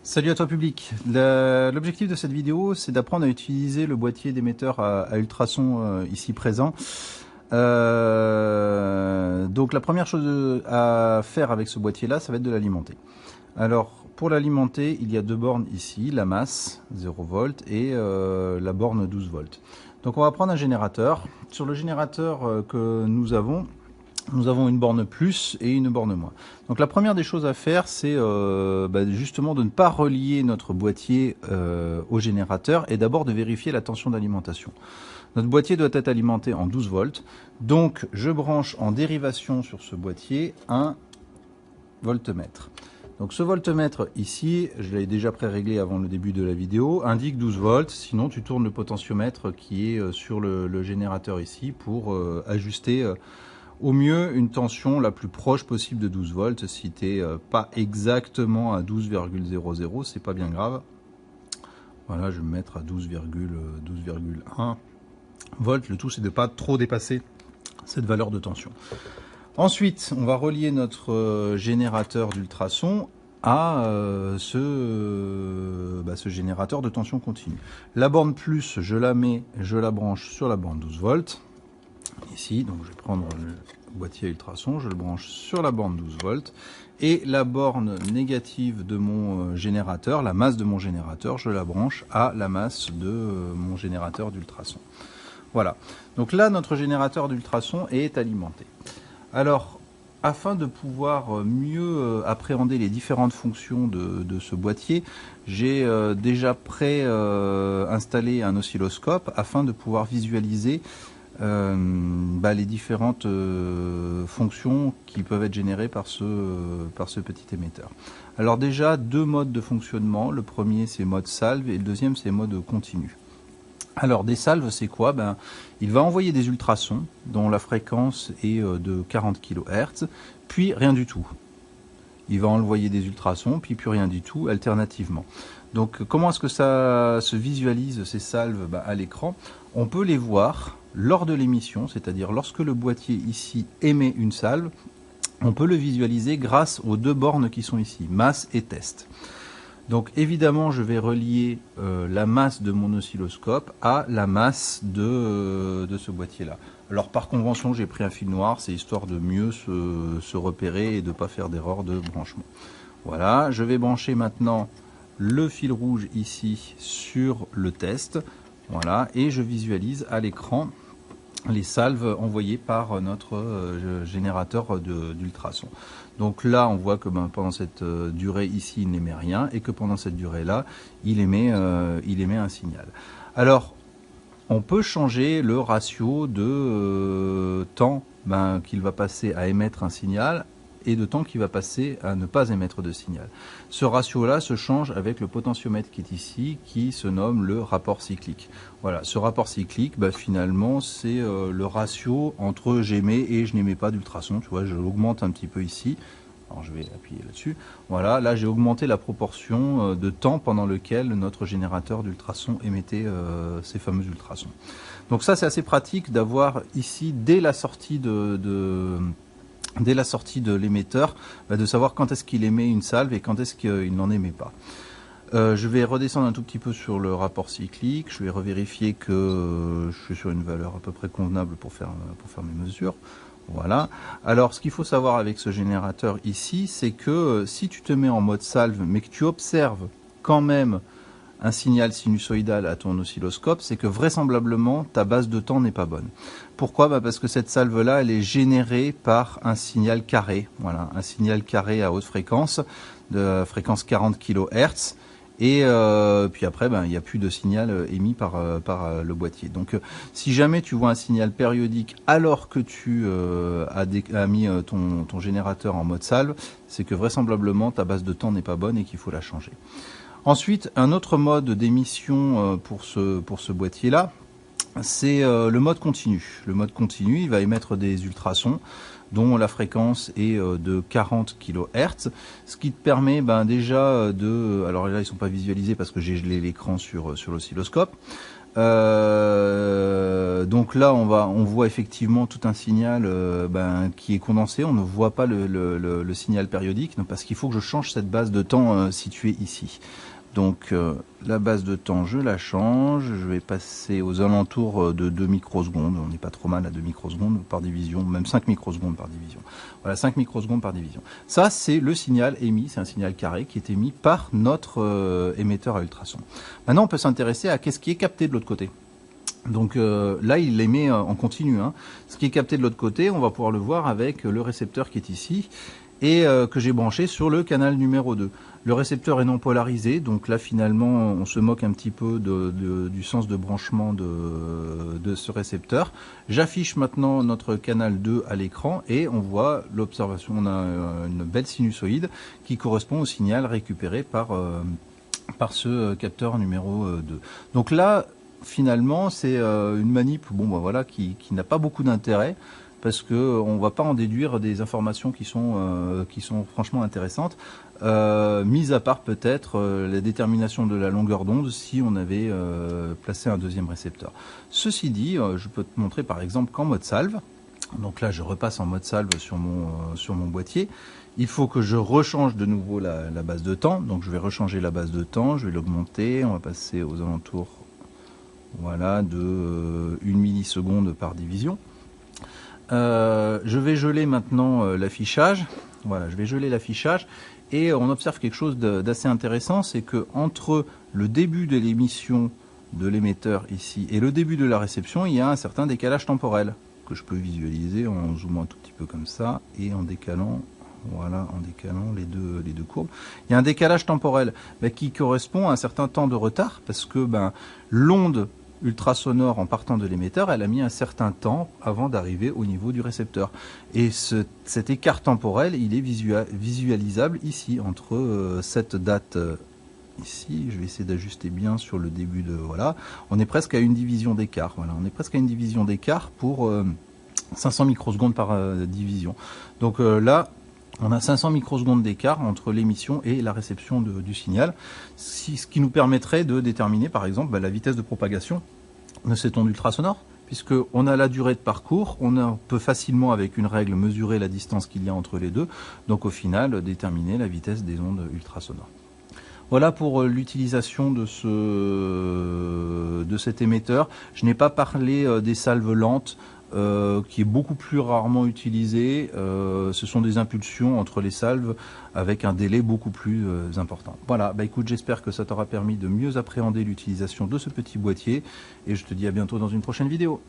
Salut à toi public. L'objectif de cette vidéo, c'est d'apprendre à utiliser le boîtier d'émetteur à ultrasons ici présent. Donc la première chose à faire avec ce boîtier là, ça va être de l'alimenter. Alors pour l'alimenter, il y a deux bornes ici, la masse 0 volts et la borne 12 volts. Donc on va prendre un générateur. Sur le générateur que nous avons une borne plus et une borne moins. Donc la première des choses à faire, c'est justement de ne pas relier notre boîtier au générateur et d'abord de vérifier la tension d'alimentation. Notre boîtier doit être alimenté en 12 volts. Donc je branche en dérivation sur ce boîtier un voltmètre. Donc ce voltmètre ici, je l'avais déjà pré-réglé avant le début de la vidéo, indique 12 volts. Sinon tu tournes le potentiomètre qui est sur le générateur ici pour ajuster au mieux une tension la plus proche possible de 12 volts. Si tu n'es pas exactement à 12,00, c'est pas bien grave. Voilà, je vais me mettre à 12,1 volts. Le tout, c'est de ne pas trop dépasser cette valeur de tension. Ensuite, on va relier notre générateur d'ultrasons à ce générateur de tension continue. La borne plus, je la branche sur la borne 12 volts. Ici, donc je vais prendre le boîtier ultrason, je le branche sur la borne 12 volts et la borne négative de mon générateur, la masse de mon générateur, je la branche à la masse de mon générateur d'ultrason. Voilà, donc là notre générateur d'ultrason est alimenté. Alors, afin de pouvoir mieux appréhender les différentes fonctions de ce boîtier, j'ai déjà installé un oscilloscope afin de pouvoir visualiser les différentes fonctions qui peuvent être générées par ce petit émetteur. Alors déjà, deux modes de fonctionnement. Le premier, c'est mode salve et le deuxième, c'est mode continu. Alors des salves, c'est quoi? Il va envoyer des ultrasons dont la fréquence est de 40 kHz, puis rien du tout. Il va envoyer des ultrasons, puis plus rien du tout, alternativement. Donc comment est-ce que ça se visualise ces salves à l'écran? On peut les voir lors de l'émission, c'est-à-dire lorsque le boîtier ici émet une salve, on peut le visualiser grâce aux deux bornes qui sont ici, masse et test. Donc évidemment, je vais relier la masse de mon oscilloscope à la masse de ce boîtier-là. Alors par convention, j'ai pris un fil noir, c'est histoire de mieux se repérer et de ne pas faire d'erreur de branchement. Voilà, je vais brancher maintenant le fil rouge ici sur le test. Voilà, et je visualise à l'écran les salves envoyées par notre générateur d'ultrasons. Donc là, on voit que pendant cette durée ici, il n'émet rien et que pendant cette durée-là, il émet un signal. Alors, on peut changer le ratio de temps qu'il va passer à émettre un signal et de temps qu'il va passer à ne pas émettre de signal. Ce ratio-là se change avec le potentiomètre qui est ici, qui se nomme le rapport cyclique. Voilà, ce rapport cyclique, finalement, c'est le ratio entre j'émets et je n'émets pas d'ultrasons. Tu vois, je l'augmente un petit peu ici. Alors je vais appuyer là-dessus. Voilà, là j'ai augmenté la proportion de temps pendant lequel notre générateur d'ultrasons émettait ces fameux ultrasons. Donc ça, c'est assez pratique d'avoir ici, dès la sortie de l'émetteur, de savoir quand est-ce qu'il émet une salve et quand est-ce qu'il n'en émet pas. Je vais redescendre un tout petit peu sur le rapport cyclique, je vais revérifier que je suis sur une valeur à peu près convenable pour faire mes mesures. Voilà. Alors ce qu'il faut savoir avec ce générateur ici, c'est que si tu te mets en mode salve mais que tu observes quand même un signal sinusoïdal à ton oscilloscope, c'est que vraisemblablement ta base de temps n'est pas bonne. Pourquoi? Parce que cette salve là, elle est générée par un signal carré, voilà, un signal carré à haute fréquence, de fréquence 40 kHz, et puis après il n'y a plus de signal émis par le boîtier. Donc si jamais tu vois un signal périodique alors que tu as mis ton générateur en mode salve, c'est que vraisemblablement ta base de temps n'est pas bonne et qu'il faut la changer. Ensuite, un autre mode d'émission pour ce boîtier-là, c'est le mode continu. Le mode continu, il va émettre des ultrasons dont la fréquence est de 40 kHz, ce qui te permet déjà de... Alors là, ils ne sont pas visualisés parce que j'ai gelé l'écran sur l'oscilloscope. Donc là, on voit effectivement tout un signal qui est condensé. On ne voit pas le signal périodique, parce qu'il faut que je change cette base de temps située ici. Donc la base de temps, je la change. Je vais passer aux alentours de 2 microsecondes. On n'est pas trop mal à 2 microsecondes par division, même 5 microsecondes par division. Voilà, 5 microsecondes par division. Ça, c'est le signal émis, c'est un signal carré qui est émis par notre émetteur à ultrasons. Maintenant, on peut s'intéresser à qu'est-ce qui est capté de l'autre côté. Donc là, il l'émet en continu. Ce qui est capté de l'autre côté, on va pouvoir le voir avec le récepteur qui est ici et que j'ai branché sur le canal numéro 2. Le récepteur est non polarisé, donc là finalement on se moque un petit peu du sens de branchement de ce récepteur. J'affiche maintenant notre canal 2 à l'écran et on voit l'observation, on a une belle sinusoïde qui correspond au signal récupéré par ce capteur numéro 2. Donc là, finalement, c'est une manip qui n'a pas beaucoup d'intérêt, parce qu'on ne va pas en déduire des informations qui sont franchement intéressantes, mis à part peut-être la détermination de la longueur d'onde si on avait placé un deuxième récepteur. Ceci dit, je peux te montrer par exemple qu'en mode salve, donc là je repasse en mode salve sur mon boîtier, il faut que je rechange de nouveau la base de temps, donc je vais rechanger la base de temps, je vais l'augmenter, on va passer aux alentours de 1 milliseconde par division. Je vais geler maintenant l'affichage. Voilà, je vais geler l'affichage et on observe quelque chose d'assez intéressant, c'est que entre le début de l'émission de l'émetteur ici et le début de la réception, il y a un certain décalage temporel que je peux visualiser en zoomant un tout petit peu comme ça et en décalant. Voilà, en décalant les deux courbes. Il y a un décalage temporel qui correspond à un certain temps de retard, parce que l'onde ultrasonore en partant de l'émetteur, elle a mis un certain temps avant d'arriver au niveau du récepteur. Et cet écart temporel, il est visualisable ici, entre cette date ici, je vais essayer d'ajuster bien sur le début de... Voilà, on est presque à une division d'écart. Voilà, on est presque à une division d'écart pour 500 microsecondes par division. Donc là, on a 500 microsecondes d'écart entre l'émission et la réception du signal, ce qui nous permettrait de déterminer par exemple la vitesse de propagation de cette onde ultrasonore, puisqu'on a la durée de parcours, on peut facilement avec une règle mesurer la distance qu'il y a entre les deux, donc au final déterminer la vitesse des ondes ultrasonores. Voilà pour l'utilisation de cet émetteur. Je n'ai pas parlé des salves lentes, qui est beaucoup plus rarement utilisé. Ce sont des impulsions entre les salves avec un délai beaucoup plus important. Voilà, écoute, j'espère que ça t'aura permis de mieux appréhender l'utilisation de ce petit boîtier et je te dis à bientôt dans une prochaine vidéo.